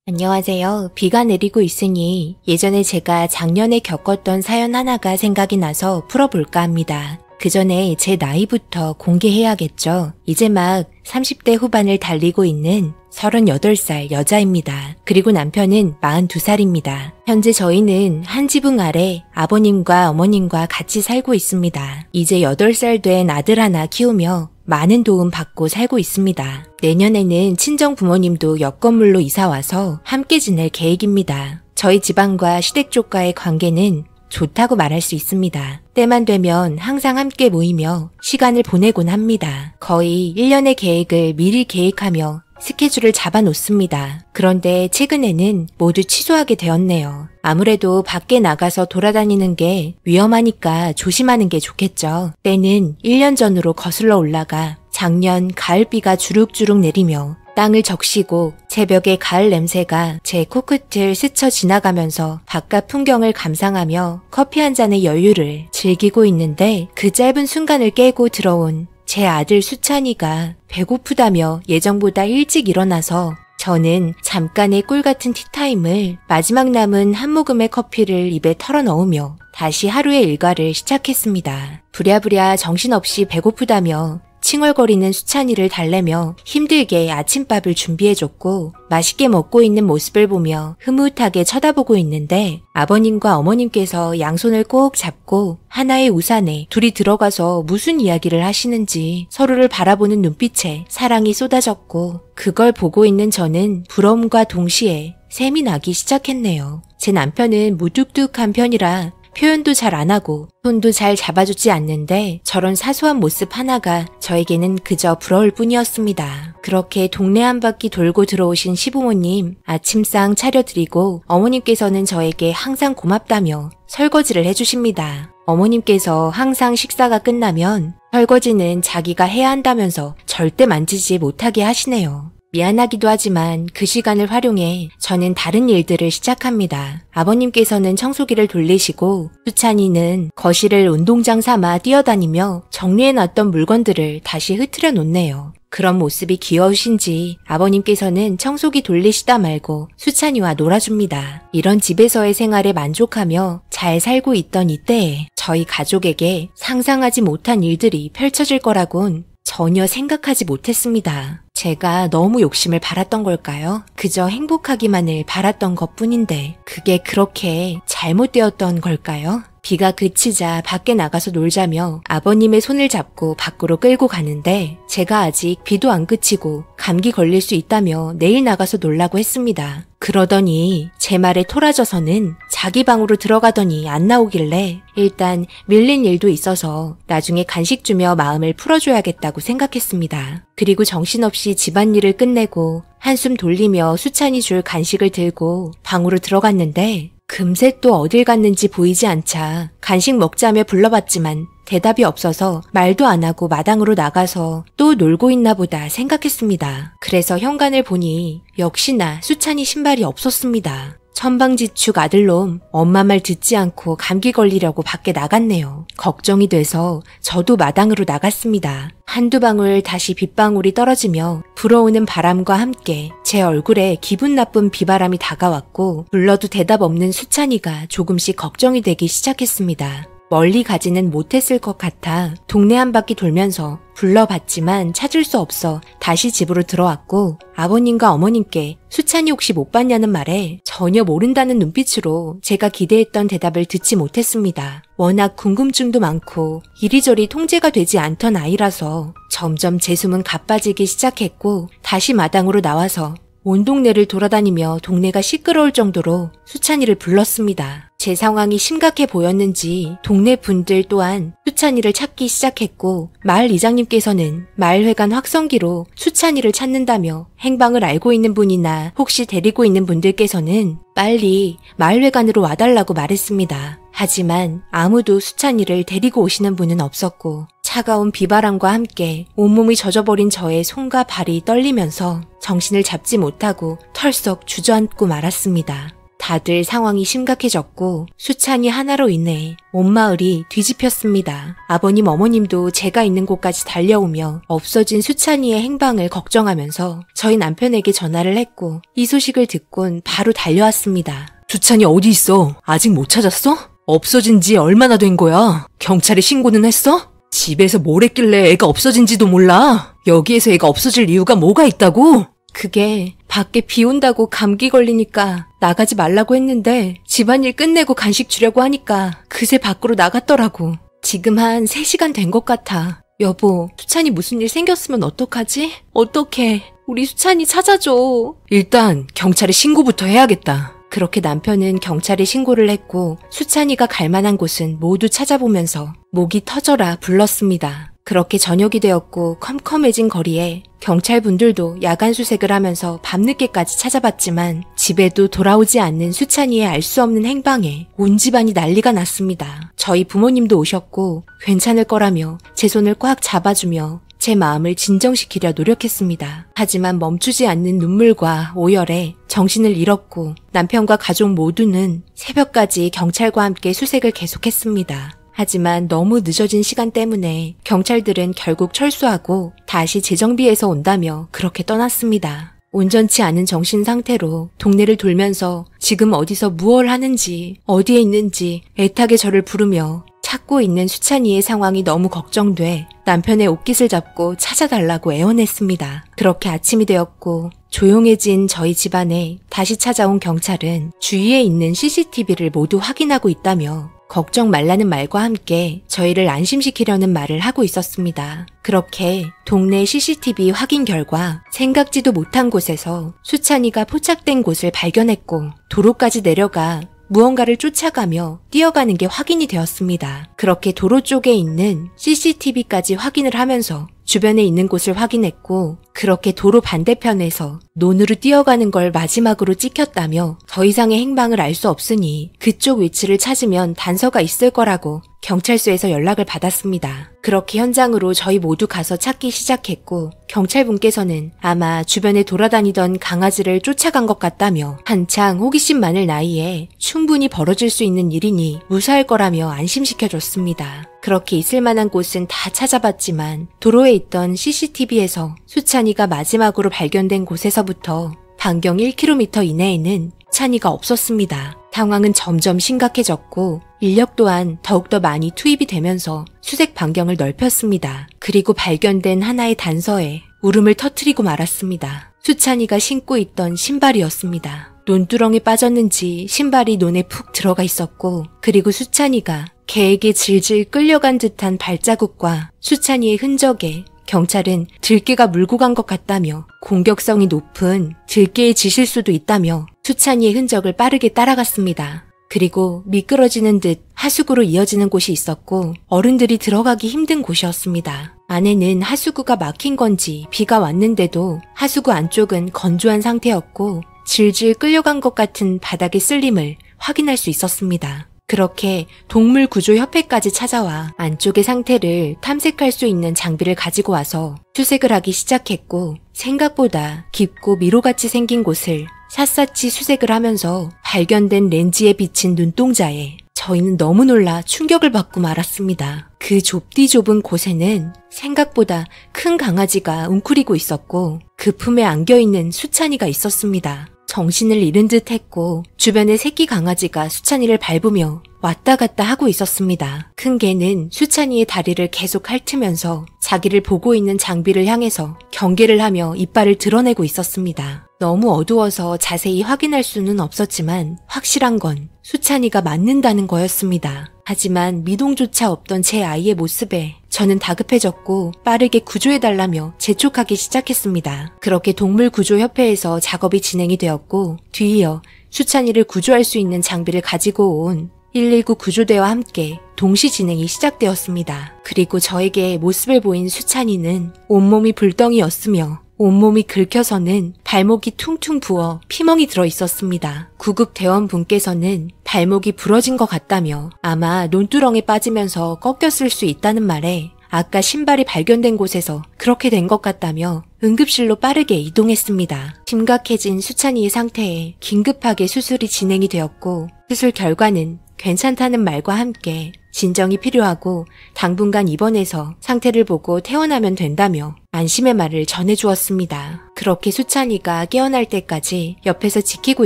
안녕하세요. 비가 내리고 있으니 예전에 제가 작년에 겪었던 사연 하나가 생각이 나서 풀어볼까 합니다. 그 전에 제 나이부터 공개해야겠죠. 이제 막 30대 후반을 달리고 있는 38살 여자입니다. 그리고 남편은 42살입니다. 현재 저희는 한 지붕 아래 아버님과 어머님과 같이 살고 있습니다. 이제 8살 된 아들 하나 키우며 많은 도움 받고 살고 있습니다. 내년에는 친정 부모님도 옆 건물로 이사와서 함께 지낼 계획입니다. 저희 집안과 시댁 쪽과의 관계는 좋다고 말할 수 있습니다. 때만 되면 항상 함께 모이며 시간을 보내곤 합니다. 거의 1년의 계획을 미리 계획하며 스케줄을 잡아 놓습니다. 그런데 최근에는 모두 취소하게 되었네요. 아무래도 밖에 나가서 돌아다니는 게 위험하니까 조심하는 게 좋겠죠. 때는 1년 전으로 거슬러 올라가 작년 가을비가 주룩주룩 내리며 땅을 적시고 새벽의 가을 냄새가 제 코끝을 스쳐 지나가면서 바깥 풍경을 감상하며 커피 한 잔의 여유를 즐기고 있는데 그 짧은 순간을 깨고 들어온 제 아들 수찬이가 배고프다며 예정보다 일찍 일어나서 저는 잠깐의 꿀같은 티타임을 마지막 남은 한 모금의 커피를 입에 털어 넣으며 다시 하루의 일과를 시작했습니다. 부랴부랴 정신없이 배고프다며 칭얼거리는 수찬이를 달래며 힘들게 아침밥을 준비해줬고 맛있게 먹고 있는 모습을 보며 흐뭇하게 쳐다보고 있는데 아버님과 어머님께서 양손을 꼭 잡고 하나의 우산에 둘이 들어가서 무슨 이야기를 하시는지 서로를 바라보는 눈빛에 사랑이 쏟아졌고 그걸 보고 있는 저는 부러움과 동시에 샘이 나기 시작했네요. 제 남편은 무뚝뚝한 편이라 표현도 잘 안 하고 손도 잘 잡아주지 않는데 저런 사소한 모습 하나가 저에게는 그저 부러울 뿐이었습니다. 그렇게 동네 한 바퀴 돌고 들어오신 시부모님 아침상 차려드리고 어머님께서는 저에게 항상 고맙다며 설거지를 해주십니다. 어머님께서 항상 식사가 끝나면 설거지는 자기가 해야 한다면서 절대 만지지 못하게 하시네요. 미안하기도 하지만 그 시간을 활용해 저는 다른 일들을 시작합니다. 아버님께서는 청소기를 돌리시고 수찬이는 거실을 운동장 삼아 뛰어다니며 정리해놨던 물건들을 다시 흐트려 놓네요. 그런 모습이 귀여우신지 아버님께서는 청소기 돌리시다 말고 수찬이와 놀아줍니다. 이런 집에서의 생활에 만족하며 잘 살고 있던 이때에 저희 가족에게 상상하지 못한 일들이 펼쳐질 거라곤 전혀 생각하지 못했습니다. 제가 너무 욕심을 바랐던 걸까요? 그저 행복하기만을 바랐던 것뿐인데 그게 그렇게 잘못되었던 걸까요? 비가 그치자 밖에 나가서 놀자며 아버님의 손을 잡고 밖으로 끌고 가는데 제가 아직 비도 안 그치고 감기 걸릴 수 있다며 내일 나가서 놀라고 했습니다. 그러더니 제 말에 토라져서는 자기 방으로 들어가더니 안 나오길래 일단 밀린 일도 있어서 나중에 간식 주며 마음을 풀어줘야겠다고 생각했습니다. 그리고 정신없이 집안일을 끝내고 한숨 돌리며 수찬이 줄 간식을 들고 방으로 들어갔는데 금세 또 어딜 갔는지 보이지 않자 간식 먹자며 불러봤지만 대답이 없어서 말도 안 하고 마당으로 나가서 또 놀고 있나 보다 생각했습니다. 그래서 현관을 보니 역시나 수찬이 신발이 없었습니다. 천방지축 아들놈 엄마 말 듣지 않고 감기 걸리려고 밖에 나갔네요. 걱정이 돼서 저도 마당으로 나갔습니다. 한두 방울 다시 빗방울이 떨어지며 불어오는 바람과 함께 제 얼굴에 기분 나쁜 비바람이 다가왔고 불러도 대답 없는 수찬이가 조금씩 걱정이 되기 시작했습니다. 멀리 가지는 못했을 것 같아 동네 한 바퀴 돌면서 불러봤지만 찾을 수 없어 다시 집으로 들어왔고 아버님과 어머님께 수찬이 혹시 못 봤냐는 말에 전혀 모른다는 눈빛으로 제가 기대했던 대답을 듣지 못했습니다. 워낙 궁금증도 많고 이리저리 통제가 되지 않던 아이라서 점점 제 숨은 가빠지기 시작했고 다시 마당으로 나와서 온 동네를 돌아다니며 동네가 시끄러울 정도로 수찬이를 불렀습니다. 제 상황이 심각해 보였는지 동네 분들 또한 수찬이를 찾기 시작했고 마을 이장님께서는 마을회관 확성기로 수찬이를 찾는다며 행방을 알고 있는 분이나 혹시 데리고 있는 분들께서는 빨리 마을회관으로 와달라고 말했습니다. 하지만 아무도 수찬이를 데리고 오시는 분은 없었고 차가운 비바람과 함께 온몸이 젖어버린 저의 손과 발이 떨리면서 정신을 잡지 못하고 털썩 주저앉고 말았습니다. 다들 상황이 심각해졌고 수찬이 하나로 인해 온 마을이 뒤집혔습니다. 아버님 어머님도 제가 있는 곳까지 달려오며 없어진 수찬이의 행방을 걱정하면서 저희 남편에게 전화를 했고 이 소식을 듣곤 바로 달려왔습니다. 수찬이 어디 있어? 아직 못 찾았어? 없어진 지 얼마나 된 거야? 경찰에 신고는 했어? 집에서 뭘 했길래 애가 없어진지도 몰라? 여기에서 애가 없어질 이유가 뭐가 있다고? 그게 밖에 비 온다고 감기 걸리니까 나가지 말라고 했는데 집안일 끝내고 간식 주려고 하니까 그새 밖으로 나갔더라고. 지금 한 3시간 된 것 같아. 여보, 수찬이 무슨 일 생겼으면 어떡하지? 어떡해. 우리 수찬이 찾아줘. 일단 경찰에 신고부터 해야겠다. 그렇게 남편은 경찰에 신고를 했고 수찬이가 갈 만한 곳은 모두 찾아보면서 목이 터져라 불렀습니다. 그렇게 저녁이 되었고 컴컴해진 거리에 경찰분들도 야간 수색을 하면서 밤늦게까지 찾아봤지만 집에도 돌아오지 않는 수찬이의 알 수 없는 행방에 온 집안이 난리가 났습니다. 저희 부모님도 오셨고 괜찮을 거라며 제 손을 꽉 잡아주며 제 마음을 진정시키려 노력했습니다. 하지만 멈추지 않는 눈물과 오열에 정신을 잃었고 남편과 가족 모두는 새벽까지 경찰과 함께 수색을 계속했습니다. 하지만 너무 늦어진 시간 때문에 경찰들은 결국 철수하고 다시 재정비해서 온다며 그렇게 떠났습니다. 온전치 않은 정신 상태로 동네를 돌면서 지금 어디서 무얼 하는지 어디에 있는지 애타게 저를 부르며 찾고 있는 수찬이의 상황이 너무 걱정돼 남편의 옷깃을 잡고 찾아달라고 애원했습니다. 그렇게 아침이 되었고 조용해진 저희 집안에 다시 찾아온 경찰은 주위에 있는 CCTV를 모두 확인하고 있다며 걱정 말라는 말과 함께 저희를 안심시키려는 말을 하고 있었습니다. 그렇게 동네 CCTV 확인 결과 생각지도 못한 곳에서 수찬이가 포착된 곳을 발견했고 도로까지 내려가 무언가를 쫓아가며 뛰어가는 게 확인이 되었습니다. 그렇게 도로 쪽에 있는 CCTV까지 확인을 하면서 주변에 있는 곳을 확인했고 그렇게 도로 반대편에서 논으로 뛰어가는 걸 마지막으로 찍혔다며 더 이상의 행방을 알 수 없으니 그쪽 위치를 찾으면 단서가 있을 거라고 경찰서에서 연락을 받았습니다. 그렇게 현장으로 저희 모두 가서 찾기 시작했고 경찰분께서는 아마 주변에 돌아다니던 강아지를 쫓아간 것 같다며 한창 호기심 많을 나이에 충분히 벌어질 수 있는 일이니 무사할 거라며 안심시켜줬습니다. 그렇게 있을 만한 곳은 다 찾아봤지만 도로에 있던 CCTV에서 수찬이가 마지막으로 발견된 곳에서부터 반경 1km 이내에는 수찬이가 없었습니다. 상황은 점점 심각해졌고 인력 또한 더욱더 많이 투입이 되면서 수색 반경을 넓혔습니다. 그리고 발견된 하나의 단서에 울음을 터뜨리고 말았습니다. 수찬이가 신고 있던 신발이었습니다. 논두렁에 빠졌는지 신발이 논에 푹 들어가 있었고 그리고 수찬이가 개에게 질질 끌려간 듯한 발자국과 수찬이의 흔적에 경찰은 들개가 물고 간 것 같다며 공격성이 높은 들개의 짓일 수도 있다며 수찬이의 흔적을 빠르게 따라갔습니다. 그리고 미끄러지는 듯 하수구로 이어지는 곳이 있었고 어른들이 들어가기 힘든 곳이었습니다. 안에는 하수구가 막힌 건지 비가 왔는데도 하수구 안쪽은 건조한 상태였고 질질 끌려간 것 같은 바닥의 쓸림을 확인할 수 있었습니다. 그렇게 동물구조협회까지 찾아와 안쪽의 상태를 탐색할 수 있는 장비를 가지고 와서 수색을 하기 시작했고 생각보다 깊고 미로같이 생긴 곳을 샅샅이 수색을 하면서 발견된 렌즈에 비친 눈동자에 저희는 너무 놀라 충격을 받고 말았습니다. 그 좁디 좁은 곳에는 생각보다 큰 강아지가 웅크리고 있었고 그 품에 안겨있는 수찬이가 있었습니다. 정신을 잃은 듯 했고 주변에 새끼 강아지가 수찬이를 밟으며 왔다 갔다 하고 있었습니다. 큰 개는 수찬이의 다리를 계속 핥으면서 자기를 보고 있는 장비를 향해서 경계를 하며 이빨을 드러내고 있었습니다. 너무 어두워서 자세히 확인할 수는 없었지만 확실한 건 수찬이가 맞는다는 거였습니다. 하지만 미동조차 없던 제 아이의 모습에 저는 다급해졌고 빠르게 구조해달라며 재촉하기 시작했습니다. 그렇게 동물구조협회에서 작업이 진행이 되었고 뒤이어 수찬이를 구조할 수 있는 장비를 가지고 온 119 구조대와 함께 동시 진행이 시작되었습니다. 그리고 저에게 모습을 보인 수찬이는 온몸이 불덩이였으며 온몸이 긁혀서는 발목이 퉁퉁 부어 피멍이 들어 있었습니다. 구급 대원분께서는 발목이 부러진 것 같다며 아마 논두렁에 빠지면서 꺾였을 수 있다는 말에 아까 신발이 발견된 곳에서 그렇게 된 것 같다며 응급실로 빠르게 이동했습니다. 심각해진 수찬이의 상태에 긴급하게 수술이 진행이 되었고 수술 결과는 괜찮다는 말과 함께 진정이 필요하고 당분간 입원해서 상태를 보고 퇴원하면 된다며 안심의 말을 전해주었습니다. 그렇게 수찬이가 깨어날 때까지 옆에서 지키고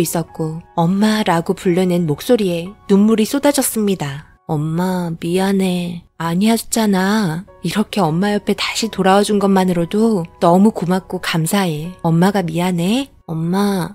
있었고 엄마라고 부르는 목소리에 눈물이 쏟아졌습니다. 엄마 미안해. 아니었잖아. 이렇게 엄마 옆에 다시 돌아와준 것만으로도 너무 고맙고 감사해. 엄마가 미안해? 엄마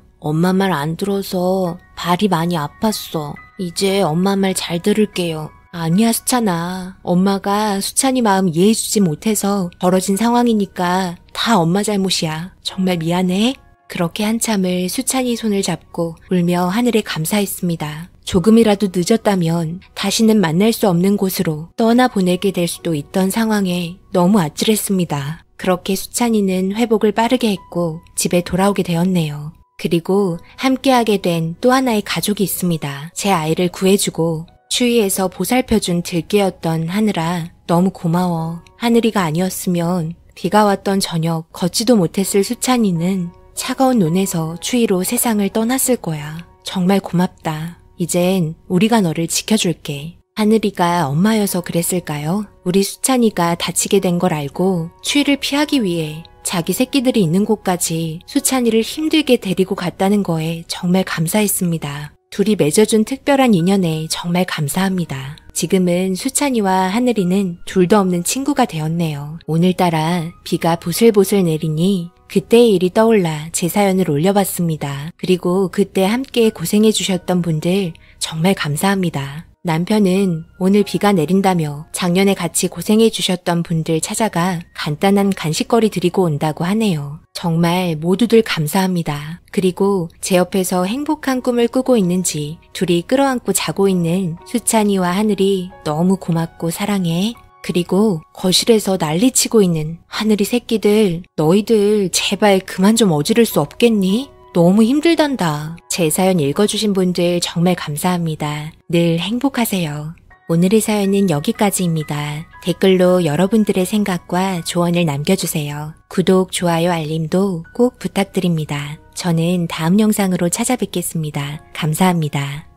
말 안 들어서 발이 많이 아팠어. 이제 엄마 말 잘 들을게요. 아니야 수찬아. 엄마가 수찬이 마음 이해해주지 못해서 벌어진 상황이니까 다 엄마 잘못이야. 정말 미안해. 그렇게 한참을 수찬이 손을 잡고 울며 하늘에 감사했습니다. 조금이라도 늦었다면 다시는 만날 수 없는 곳으로 떠나보내게 될 수도 있던 상황에 너무 아찔했습니다. 그렇게 수찬이는 회복을 빠르게 했고 집에 돌아오게 되었네요. 그리고 함께하게 된 또 하나의 가족이 있습니다. 제 아이를 구해주고 추위에서 보살펴준 들깨였던 하늘아, 너무 고마워. 하늘이가 아니었으면 비가 왔던 저녁 걷지도 못했을 수찬이는 차가운 눈에서 추위로 세상을 떠났을 거야. 정말 고맙다. 이젠 우리가 너를 지켜줄게. 하늘이가 엄마여서 그랬을까요? 우리 수찬이가 다치게 된 걸 알고 추위를 피하기 위해 자기 새끼들이 있는 곳까지 수찬이를 힘들게 데리고 갔다는 거에 정말 감사했습니다. 둘이 맺어준 특별한 인연에 정말 감사합니다. 지금은 수찬이와 하늘이는 둘도 없는 친구가 되었네요. 오늘따라 비가 보슬보슬 내리니 그때의 일이 떠올라 제 사연을 올려봤습니다. 그리고 그때 함께 고생해주셨던 분들 정말 감사합니다. 남편은 오늘 비가 내린다며 작년에 같이 고생해주셨던 분들 찾아가 간단한 간식거리 드리고 온다고 하네요. 정말 모두들 감사합니다. 그리고 제 옆에서 행복한 꿈을 꾸고 있는지 둘이 끌어안고 자고 있는 수찬이와 하늘이 너무 고맙고 사랑해. 그리고 거실에서 난리치고 있는 하늘이 새끼들, 너희들 제발 그만 좀 어지를 수 없겠니? 너무 힘들단다. 제 사연 읽어주신 분들 정말 감사합니다. 늘 행복하세요. 오늘의 사연은 여기까지입니다. 댓글로 여러분들의 생각과 조언을 남겨주세요. 구독, 좋아요, 알림도 꼭 부탁드립니다. 저는 다음 영상으로 찾아뵙겠습니다. 감사합니다.